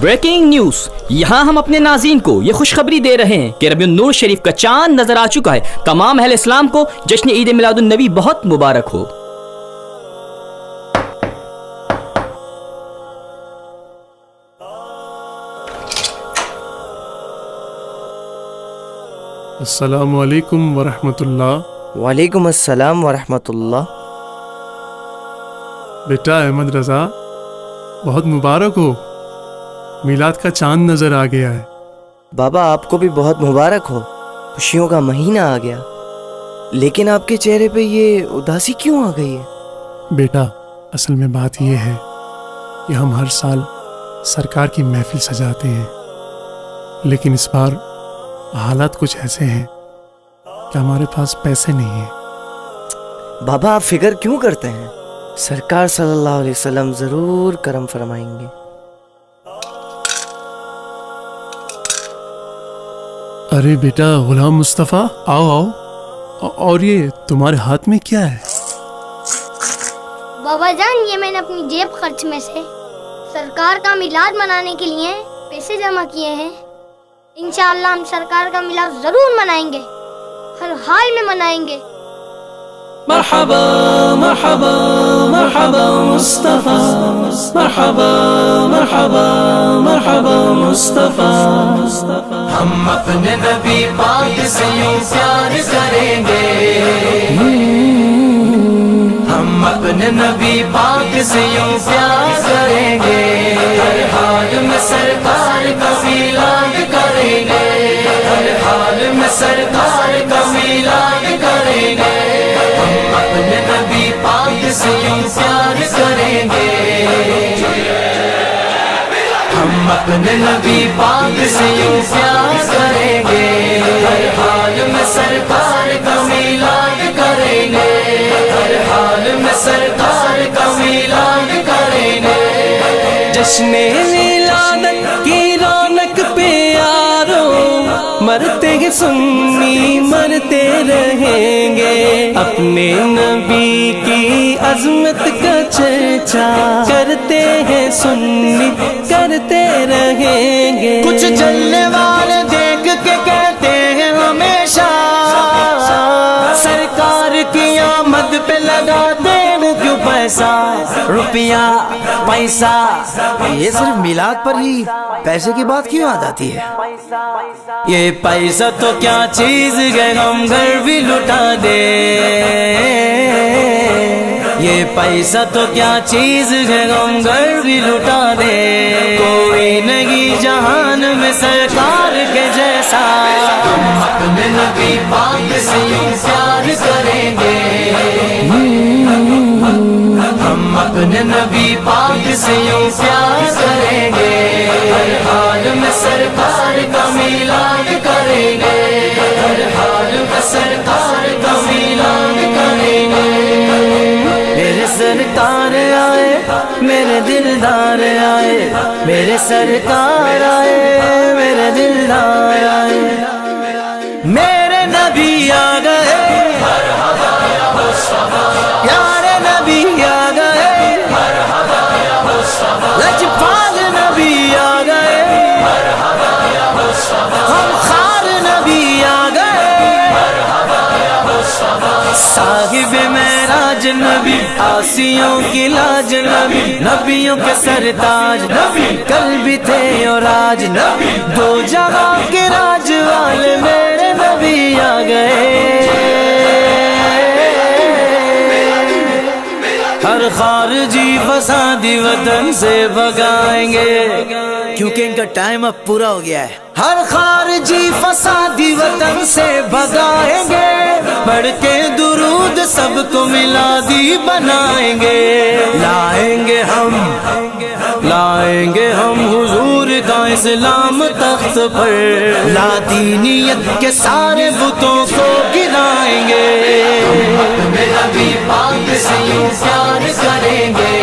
Breaking news, यहाँ हम अपने नाज़रीन को ये खुशखबरी दे रहे हैं कि रबीउन नूर शरीफ का चांद नजर आ चुका है। तमाम अहले इस्लाम को जश्न ईद मिलादुन नबी बहुत मुबारक हो। अस्सलामु अलैकुम वरहमतुल्लाह। वालेकुम अस्सलाम वरहमतुल्लाह। बेटा अहमद रज़ा, बहुत मुबारक हो, मिलाद का चांद नज़र आ गया है। बाबा आपको भी बहुत मुबारक हो, खुशियों का महीना आ गया। लेकिन आपके चेहरे पे ये उदासी क्यों आ गई है? बेटा असल में बात यह है कि हम हर साल सरकार की महफिल सजाते हैं, लेकिन इस बार हालात कुछ ऐसे हैं कि हमारे पास पैसे नहीं हैं। बाबा आप फिक्र क्यों करते हैं? सरकार सल्लल्लाहु अलैहि वसल्लम ज़रूर करम फरमाएंगे। अरे बेटा गुलाम मुस्तफ़ा, आओ आओ। और ये तुम्हारे हाथ में क्या है? बाबा जान, ये मैंने अपनी जेब खर्च में से सरकार का मिलाद मनाने के लिए पैसे जमा किए हैं। इंशाअल्लाह हम सरकार का मिलाद जरूर मनाएंगे, हर हाल में मनाएंगे। मरहबा मरहबा मरहबा मुस्तफा, मरहबा मरहबा मरहबा मुस्तफा। हम अपने नबी पाक से यूं प्यार करेंगे, हम अपने नबी पाक से यूं प्यार करेंगे, हर हाल में सरकार का मिलाद करेंगे, हर हाल में सरकार का मिलाद करेंगे। हम अपने नबी पाक से यूं प्यार करेंगे, हम अपने नबी पाक से यूं प्यार करेंगे, हर हाल में सरकार का मिलाद करेंगे, हर हाल में सरकार का मिलाद करेंगे। जश्न मिलाद की रौनक पे यारो, मरते हैं सुन्नी मरते रहेंगे, अपने नबी की अजमत का चर्चा करते हैं सुन्नी करते रहेंगे। कुछ जलने वाले देख के कहते हैं हमेशा, सरकार की आमद पे लगाते हैं क्यों पैसा, रुपया पैसा। ये सिर्फ मिलाद पर ही पैसे की बात क्यों याद आती है? ये पैसा तो क्या चीज है, हम घर भी लुटा दे। ये पैसा तो क्या चीज है, हम घर भी लुटा दे। कोई नहीं जहान में सरकार के जैसा, हम अपने नबी पाक से यूं प्यार करेंगे, हम अपने नबी पाक से यूं प्यार करेंगे, हर हाल में सरकार का मिलाद करेंगे, हर हाल में सरकार का मिलाद करेंगे। मेरे सरकार आए, मेरे दिलदार आए, मेरे सरकार आए, मेरे दिलदार आए, मेरे नबी आ गए, प्यारे नबी आ गए, लजपाल नबी आ गए, हम खार नबी आ गए, साहिब मेराज नबी, आसियों की लाज नबी, नबियों के सरताज नबी, कल भी थे और आज नबी, दो जहां के राज वाले मेरे नबी आ गए। हर खारजी फसादी वतन से भगाएंगे, क्योंकि इनका टाइम अब पूरा हो गया है। हर खारजी फसादी वतन से भगाएंगे, बढ़ के दुरूद सबको मिलादी बनाएंगे, लाएंगे हम हुजूर का इस्लाम तख्त पर, लादीनियत के सारे बुतों को गिराएंगे। अपने नबी पाक से यूं प्यार करेंगे,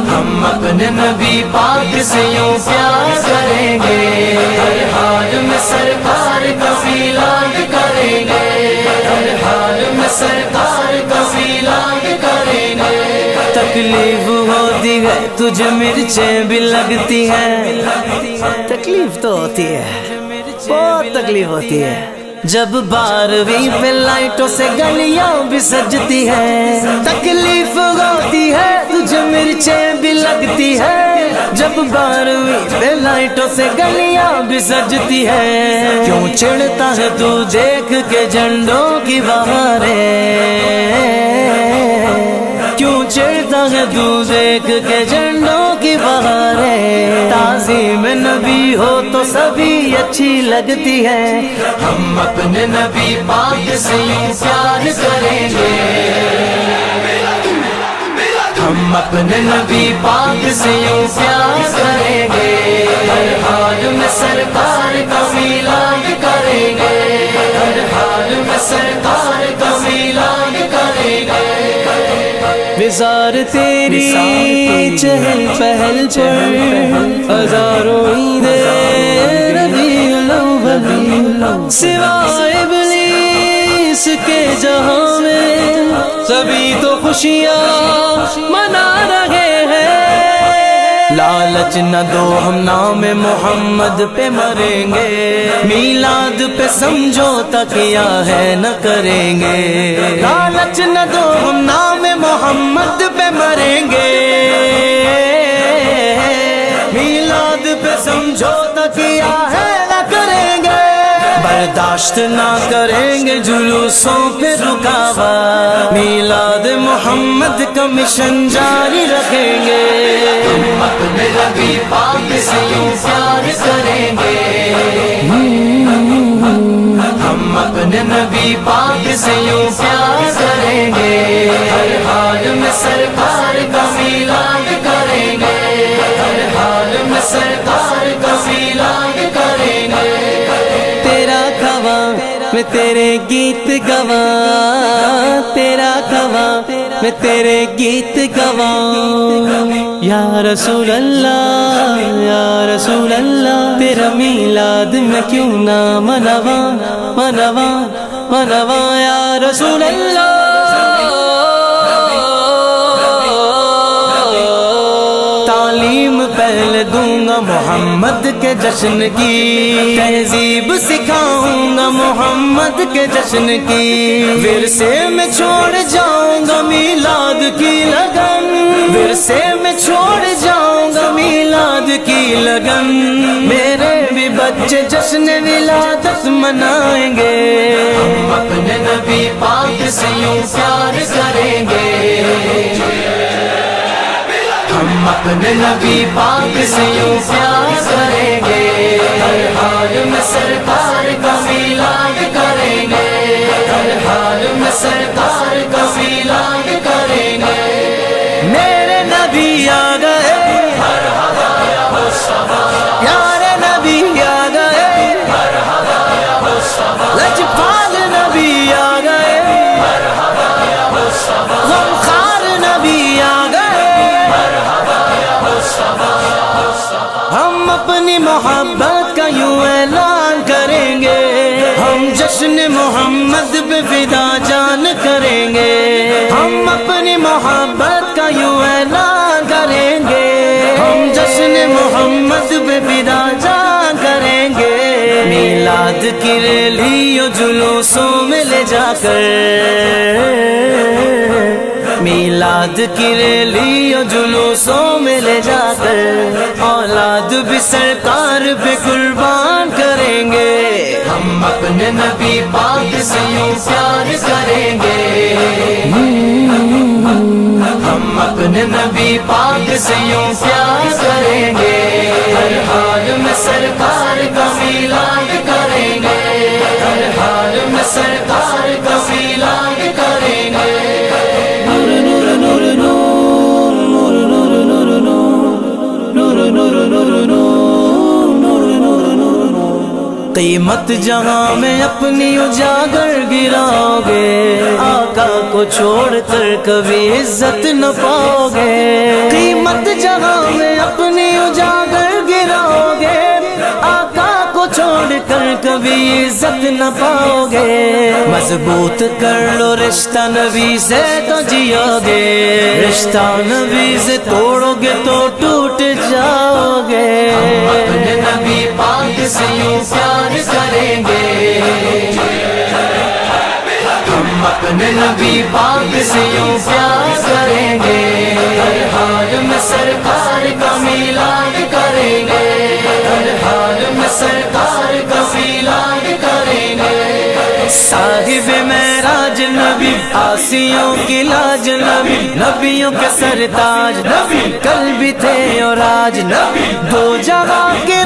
हम अपने नबी पाक से यूं प्यार करेंगे, हर हाल में सरकार का मिलाद करेंगे, हर हाल में सरकार का मिलाद करेंगे। تکلیف ہوتی ہے تجھے مرچیں بھی لگتی ہیں. تکلیف تو ہوتی ہے, بہت تکلیف ہوتی ہے. جب 12ویں پہ لائٹوں سے گلیاں بھی سجتی ہیں. تکلیف ہوتی ہے تجھے مرچیں بھی لگتی ہے. جب 12ویں پہ لائٹوں سے گلیاں بھی سجتی ہیں. کیوں چڑھتا ہے تو دیکھ کے جھنڈوں کی بہاریں, کیوں چڑھتا ہے تو دیکھ کے جھنڈوں کی بہاریں. تعظیم نبی ہو تو سبھی اچھی لگتی ہے. ہم اپنے نبی پاک سے یوں پیار کریں گے, ہم اپنے نبی پاک سے یوں پیار کریں گے. ہر حال میں سرکار کا میلاد کریں گے, ہر حال میں سرکار کا میلاد کریں گے. وزار تیری چہل پہل پر ہزاروں عیدیں ربیع الاول, سوائے ابلیس کے جہاں میں سبھی تو خوشیاں منا رہے ہیں. لالچ نہ دو ہم نام محمد پہ مریں گے, میلاد پہ سمجھوتا کیا ہے نہ کریں گے. لالچ نہ دو ہم نام محمد پہ مریں گے, میلاد پہ سمجھوتا کیا ہے نہ کریں گے. برداشت نہ کریں گے جلوسوں پہ رکاوٹ, میلاد محمد کا مشن جاری رکھیں گے. ہم اپنے نبی پاک سے یوں پیار کریں گے, ہم اپنے نبی پاک سے یوں پیار کریں گے. ہر حال میں سرکار کا میلاد کریں گے, ہر حال میں سرکار کا میلاد کریں گے. تیرا خواں میں تیرے گیت گواں, تیرا خواں میں تیرے گیت گواں. یا رسول اللہ, یا رسول اللہ, تیرا میلاد میں کیوں نہ منواں منواں منواں. یا رسول اللہ, تعلیم پہلے دوں گا محمد کے جشن کی, تہذیب سکھاؤں گا محمد کے جشن کی. ورثے میں چھوڑ جاؤں گا میلاد کی لگن, ورثے میں چھوڑ جاؤں گا میلاد کی لگن. میرے بھی بچے جشن ولادت منائیں گے, ہم اپنے نبی پاک سے یوں پیار کریں گے, ہم اپنے نبی پاک سے یوں پیار کریں گے. ہر حال میں سرکار کا میلاد کریں گے, ہر حال میں سرکار کا میلاد کریں گے. میرے نبی آ گئے, پیارے نبی آ گئے, لجپال نبی آ گئے, غمخوار نبی آ گئے. ہم اپنی محبت کا یوں اعلان کریں گے, ہم جشن محمد پہ فدا جان کریں گے. ہم اپنی محبت کا یوں اعلان کریں گے, ہم جشن محمد پہ فدا جان کریں گے. میلاد کی ریلیوں جلوسوں میں لے جا کر, میلاد کی ریلیوں جلوسوں میں لے جا کر, اولاد بھی سرکار پہ قربان کریں گے. ہم اپنے نبی پاک سے یوں پیار کریں گے, ہم اپنے نبی پاک سے یوں پیار کریں گے. ہر حال میں سرکار کا میلاد کریں گے, ہر حال میں سرکار کا میلاد کریں گے. قیمت جہاں میں اپنی اجاگر گراؤ گے, آقا کو چھوڑ کر کبھی عزت نہ پاؤ گے. قیمت جہاں میں اپنی اجاگر گراؤ گے, آقا کو چھوڑ کر کبھی عزت نہ پاؤ گے. مضبوط کر لو رشتہ نبی سے تو جیو گے, رشتہ نبی سے توڑو گے تو ٹوٹ جاؤ گے. ہم اپنے نبی پاک سے یوں پیار کریں گے, ہم اپنے نبی پاک سے یوں پیار کریں گے. ہر حال میں سرکار کا میلاد کریں گے, ہر حال میں سرکار کا میلاد کریں گے. صاحب معراج نبی, آسیوں کی لاج نبی, نبیوں کے سرتاج نبی, کل بھی تھے اور آج نبی, دو جہاں کے